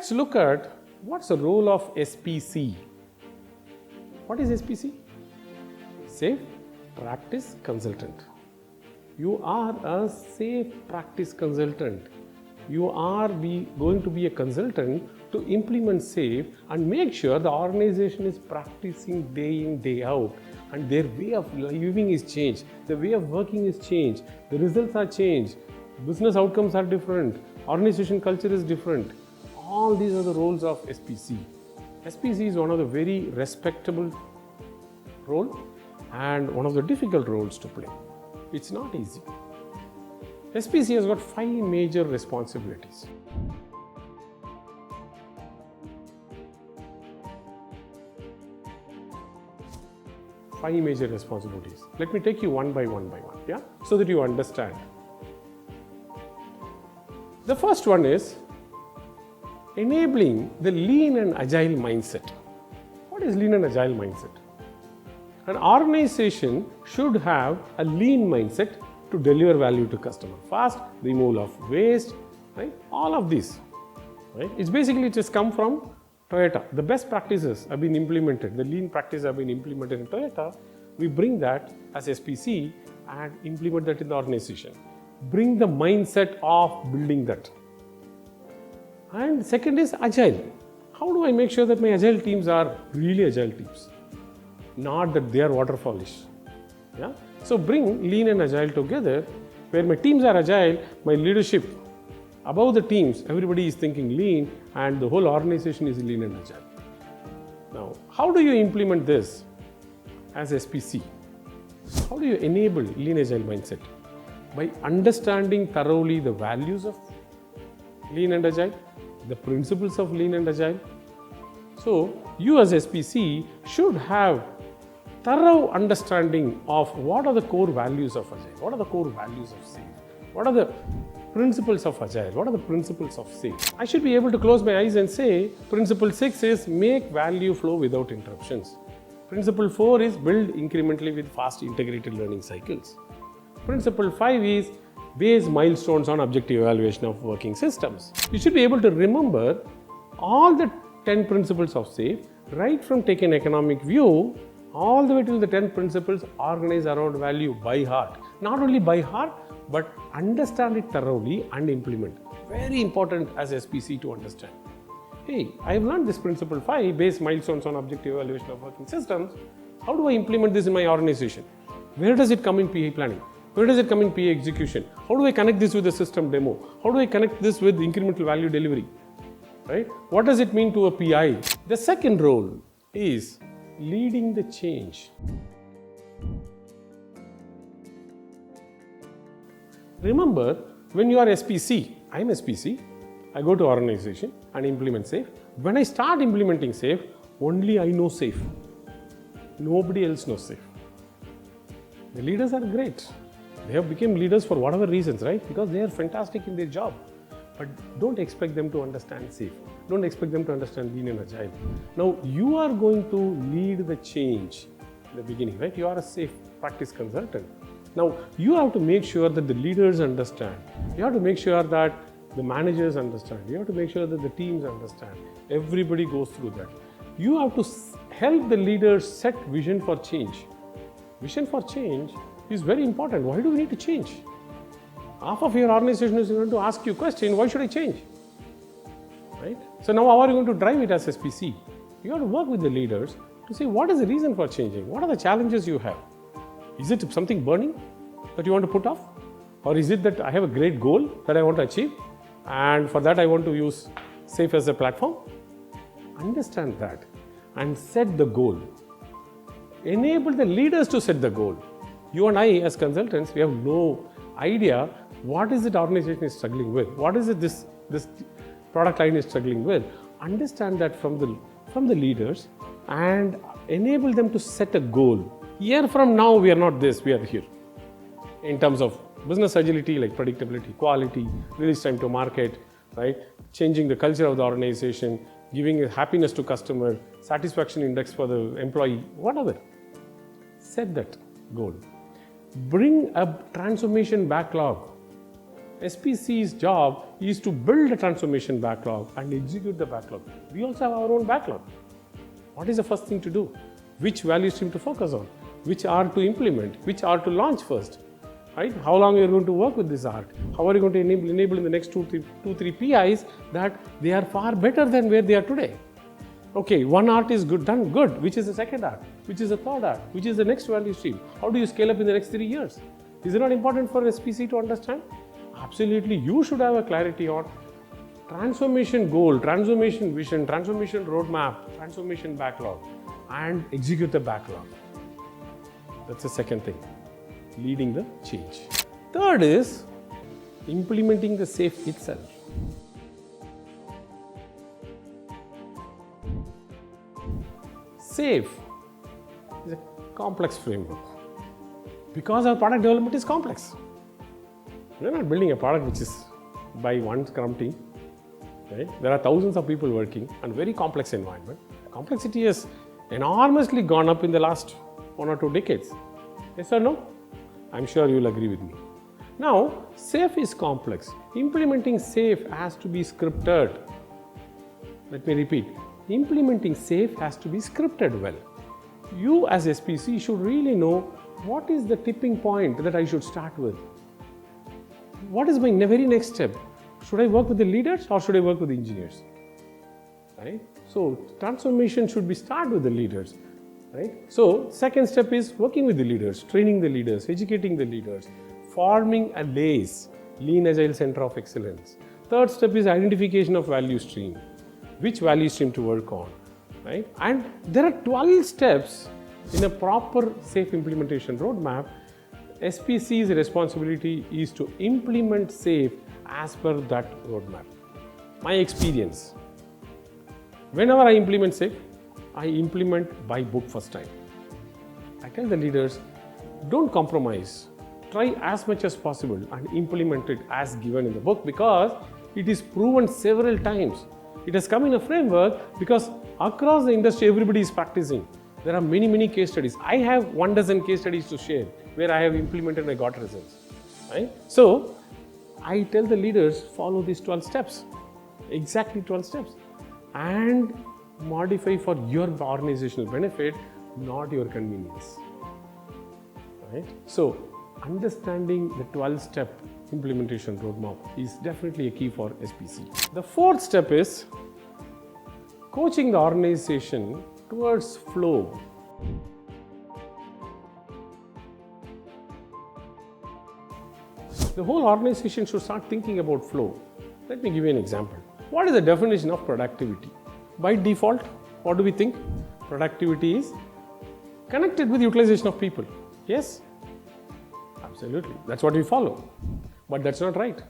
Let's look at what's the role of SPC. What is SPC? Safe Practice Consultant. You are a safe practice consultant. You are going to be a consultant to implement SAFE and make sure the organization is practicing day in, day out, and their way of living is changed, the way of working is changed, the results are changed, business outcomes are different, organization culture is different. All these are the roles of SPC. SPC is one of the very respectable role and one of the difficult roles to play. It's not easy. SPC has got 5 major responsibilities. Five major responsibilities. Let me take you one by one, yeah, so that you understand. The first one is enabling the lean and agile mindset. What is lean and agile mindset? An organization should have a lean mindset to deliver value to customer fast, removal of waste, right? All of these, right? It's basically just come from Toyota. The best practices have been implemented. The lean practices have been implemented in Toyota. We bring that as SPC and implement that in the organization. Bring the mindset of building that. And second is agile. How do I make sure that my agile teams are really agile teams? Not that they are waterfallish. Yeah? So bring lean and agile together, where my teams are agile, my leadership above the teams, everybody is thinking lean and the whole organization is lean and agile. Now, how do you implement this as SPC? How do you enable lean agile mindset? By understanding thoroughly the values of lean and agile, the principles of lean and agile. So, you as SPC should have thorough understanding of what are the core values of Agile, what are the core values of SAFE, what are the principles of Agile, what are the principles of SAFE. I should be able to close my eyes and say, principle 6 is make value flow without interruptions. Principle 4 is build incrementally with fast integrated learning cycles. Principle 5 is base milestones on objective evaluation of working systems. You should be able to remember all the 10 principles of SAFE, right from take an economic view all the way till the 10 principles organized around value by heart. Not only by heart, but understand it thoroughly and implement. Very important as SPC to understand. Hey, I have learned this principle 5, base milestones on objective evaluation of working systems. How do I implement this in my organization? Where does it come in PA planning? Where does it come in PA execution? How do I connect this with the system demo? How do I connect this with incremental value delivery? Right? What does it mean to a PI? The second role is leading the change. Remember, when you are SPC, I am SPC, I go to organization and implement SAFE. When I start implementing SAFE, only I know SAFE. Nobody else knows SAFE. The leaders are great. They have become leaders for whatever reasons, right? Because they are fantastic in their job. But don't expect them to understand SAFE. Don't expect them to understand Lean and Agile. Now, you are going to lead the change in the beginning, right? You are a SAFE practice consultant. Now, you have to make sure that the leaders understand. You have to make sure that the managers understand. You have to make sure that the teams understand. Everybody goes through that. You have to help the leaders set vision for change. Vision for change is very important. Why do we need to change? Half of your organization is going to ask you a question, why should I change? Right? So now how are you going to drive it as SPC? You have to work with the leaders to see what is the reason for changing? What are the challenges you have? Is it something burning that you want to put off? Or is it that I have a great goal that I want to achieve and for that I want to use SAFE as a platform? Understand that and set the goal. Enable the leaders to set the goal. You and I as consultants, we have no idea what is it organization is struggling with, what is it this product line is struggling with. Understand that from the leaders and enable them to set a goal. Year from now, we are not this, we are here. In terms of business agility, like predictability, quality, release time to market, right? Changing the culture of the organization, giving happiness to customer, satisfaction index for the employee, whatever. Set that goal. Bring a transformation backlog. SPC's job is to build a transformation backlog and execute the backlog. We also have our own backlog. What is the first thing to do? Which value stream to focus on? Which are to implement? Which are to launch first? Right? How long you are going to work with this art? How are you going to enable in the next two, three PIs that they are far better than where they are today? Okay, one art is done good. Which is the second art? Which is the third art? Which is the next value stream? How do you scale up in the next 3 years? Is it not important for SPC to understand? Absolutely, you should have a clarity on transformation goal, transformation vision, transformation roadmap, transformation backlog, and execute the backlog. That's the second thing, leading the change. Third is implementing the SAFe itself. SAFe is a complex framework because our product development is complex. We're not building a product which is by one Scrum team. Right? There are thousands of people working in a very complex environment. Complexity has enormously gone up in the last 1 or 2 decades. Yes or no? I'm sure you'll agree with me. Now, SAFe is complex. Implementing SAFe has to be scripted. Let me repeat. Implementing SAFe has to be scripted well. You as SPC should really know what is the tipping point that I should start with. What is my very next step? Should I work with the leaders or should I work with the engineers? Right? So transformation should start with the leaders. Right? So second step is working with the leaders, training the leaders, educating the leaders, forming a LACE, Lean-Agile Center of Excellence. Third step is identification of value stream. Which value stream to work on? Right? And there are 12 steps in a proper SAFe implementation roadmap. SPC's responsibility is to implement SAFe as per that roadmap. My experience, whenever I implement SAFe, I implement by book first time. I tell the leaders, don't compromise. Try as much as possible and implement it as given in the book because it is proven several times. It has come in a framework because across the industry, everybody is practicing. There are many case studies. I have 12 case studies to share where I have implemented and I got results. Right? So, I tell the leaders, follow these 12 steps, exactly 12 steps, and modify for your organizational benefit, not your convenience. Right? So, understanding the 12-step implementation roadmap is definitely a key for SPC. The fourth step is coaching the organization towards flow. The whole organization should start thinking about flow. Let me give you an example. What is the definition of productivity? By default, what do we think? Productivity is connected with utilization of people. Yes? Absolutely. That's what we follow. But that's not right.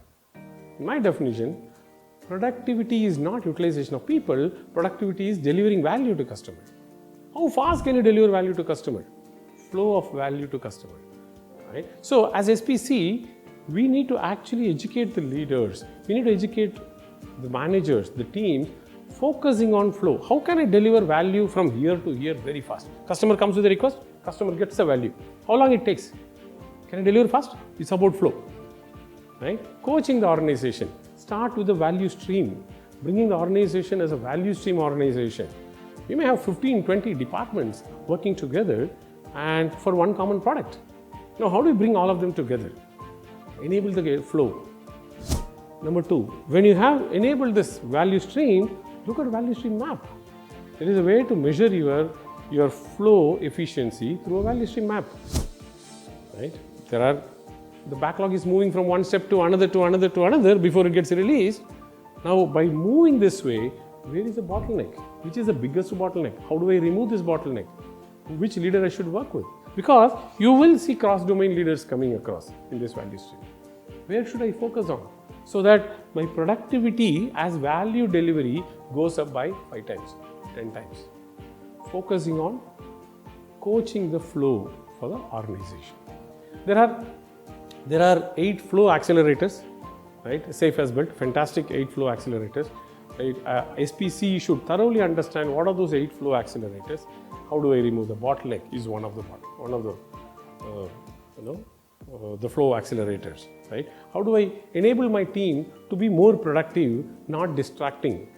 In my definition, productivity is not utilization of people. Productivity is delivering value to customer. How fast can you deliver value to customer? Flow of value to customer. Right? So as SPC, we need to actually educate the leaders. We need to educate the managers, the teams, focusing on flow. How can I deliver value from here to here very fast? Customer comes with a request, customer gets the value. How long it takes? Can I deliver fast? It's about flow. Right? Coaching the organization. Start with the value stream. Bringing the organization as a value stream organization. You may have 15, 20 departments working together and for one common product. Now, how do you bring all of them together? Enable the flow. Number 2, when you have enabled this value stream, look at value stream map. There is a way to measure your flow efficiency through a value stream map. Right? The backlog is moving from one step to another before it gets released. Now, by moving this way, where is the bottleneck? Which is the biggest bottleneck? How do I remove this bottleneck? Which leader I should work with? Because you will see cross-domain leaders coming across in this value stream. Where should I focus on? So that my productivity as value delivery goes up by 5 times, 10 times. Focusing on coaching the flow for the organization. There are 8 flow accelerators, right? SAFe has built fantastic 8 flow accelerators. Right? SPC should thoroughly understand what are those 8 flow accelerators. How do I remove the bottleneck? Is one of the the flow accelerators, right? How do I enable my team to be more productive, not distracting?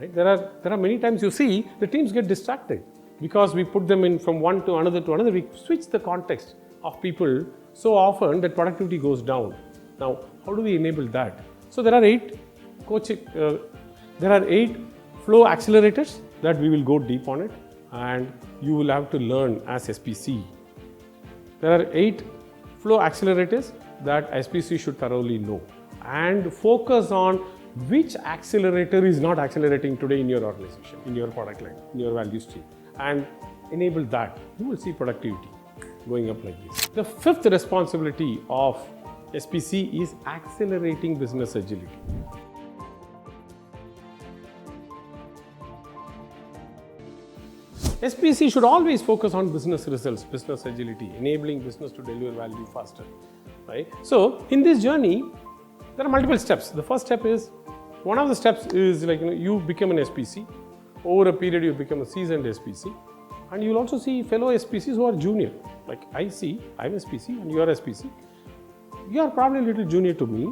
Right? There are many times you see the teams get distracted because we put them in from one to another. We switch the context of people so often that productivity goes down. Now, how do we enable that? So there are 8 flow accelerators that we will go deep on it, and you will have to learn as SPC. There are 8 flow accelerators that SPC should thoroughly know and focus on which accelerator is not accelerating today in your organization, in your product line, in your value stream, and enable that. You will see productivity going up like this. The 5th responsibility of SPC is accelerating business agility. SPC should always focus on business results, business agility, enabling business to deliver value faster, right? So in this journey, there are multiple steps. The first step is, one of the steps is like, you become an SPC. Over a period, you become a seasoned SPC. And you'll also see fellow SPCs who are junior. Like I'm SPC and you are SPC. You are probably a little junior to me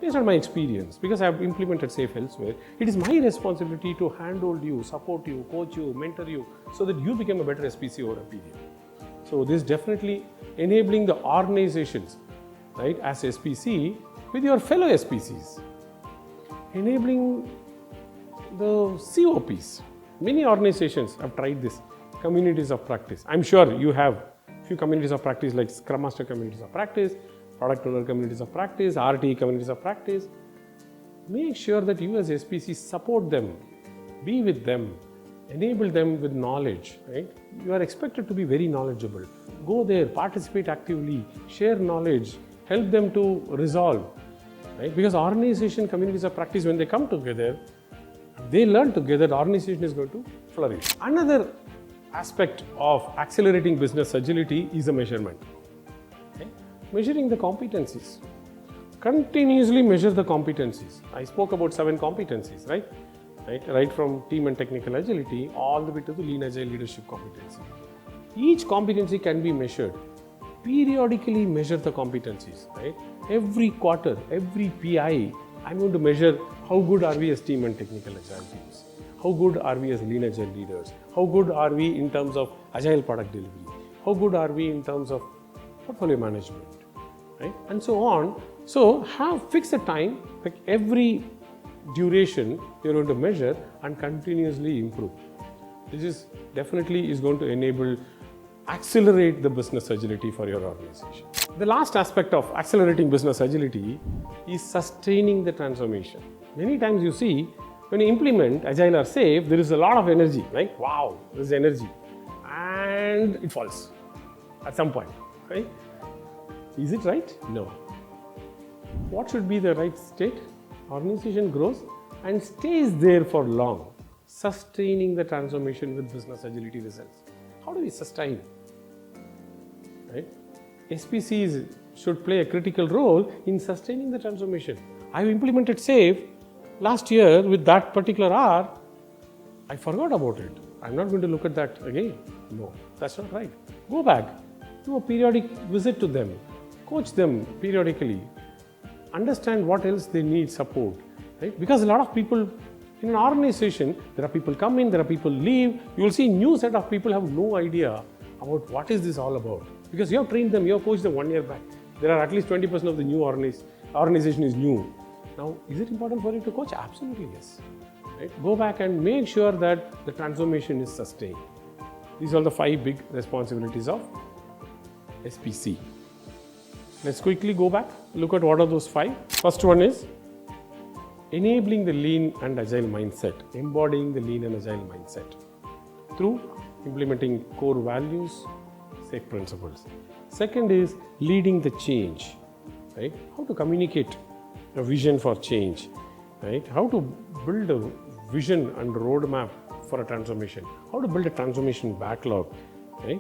based on my experience, because I have implemented SAFe elsewhere. It is my responsibility to handhold you, support you, coach you, mentor you, so that you become a better SPC over a period. So this is definitely enabling the organizations, right, as SPC with your fellow SPCs. Enabling the COPs. Many organizations have tried this, communities of practice. I'm sure you have few communities of practice like Scrum Master communities of practice, Product Owner communities of practice, RT communities of practice. Make sure that you as SPC support them, be with them, enable them with knowledge, right? You are expected to be very knowledgeable. Go there, participate actively, share knowledge, help them to resolve, right? Because organization communities of practice, when they come together, they learn together, the organization is going to flourish. Another aspect of accelerating business agility is a measurement. Okay? Measuring the competencies. Continuously measure the competencies. I spoke about 7 competencies, right? Right from team and technical agility all the way to the lean agile leadership competency. Each competency can be measured. Periodically measure the competencies, right? Every quarter, every PI, I'm going to measure how good are we as team and technical agile teams. How good are we as lean agile leaders? How good are we in terms of agile product delivery? How good are we in terms of portfolio management, right? And so on. So fix a time, like every duration you're going to measure and continuously improve. This is definitely is going to enable, accelerate the business agility for your organization. The last aspect of accelerating business agility is sustaining the transformation. Many times you see, when you implement Agile or SAFe, there is a lot of energy, right? Wow, there is energy. And it falls at some point, right? Is it right? No. What should be the right state? Organization grows and stays there for long, sustaining the transformation with business agility results. How do we sustain? Right? SPCs should play a critical role in sustaining the transformation. I've implemented SAFe last year with that particular R. I forgot about it. I'm not going to look at that again. No, that's not right. Go back, do a periodic visit to them, coach them periodically, understand what else they need support. Right? Because a lot of people in an organization, there are people come in, there are people leave. You will see new set of people have no idea about what is this all about. Because you have trained them, you have coached them 1 year back. There are at least 20% of the new organization is new. Now, is it important for you to coach? Absolutely yes. Right? Go back and make sure that the transformation is sustained. These are the 5 big responsibilities of SPC. Let's quickly go back, look at what are those 5. First one is enabling the lean and agile mindset, embodying the lean and agile mindset through implementing core values, SAFe principles. Second is leading the change, right? How to communicate a vision for change, right? How to build a vision and roadmap for a transformation. How to build a transformation backlog, right?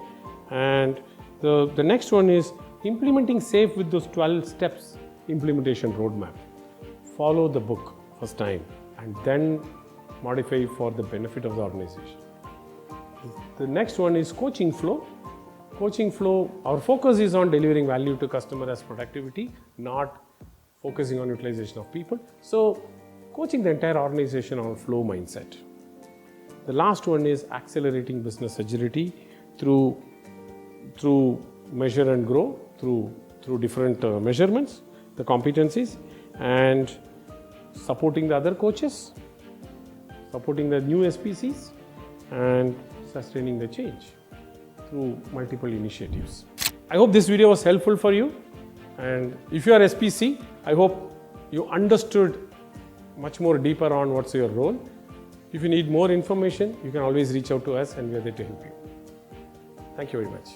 And the next one is implementing SAFe with those 12 steps implementation roadmap. Follow the book first time and then modify for the benefit of the organization. The next one is coaching flow, coaching flow, our focus is on delivering value to customer as productivity, not focusing on utilization of people. So coaching the entire organization on flow mindset. The last one is accelerating business agility through measure and grow, through different measurements, the competencies, and supporting the other coaches, supporting the new SPCs, and sustaining the change through multiple initiatives. I hope this video was helpful for you, and if you are SPC, I hope you understood much more deeper on what's your role. If you need more information, you can always reach out to us and we are there to help you. Thank you very much.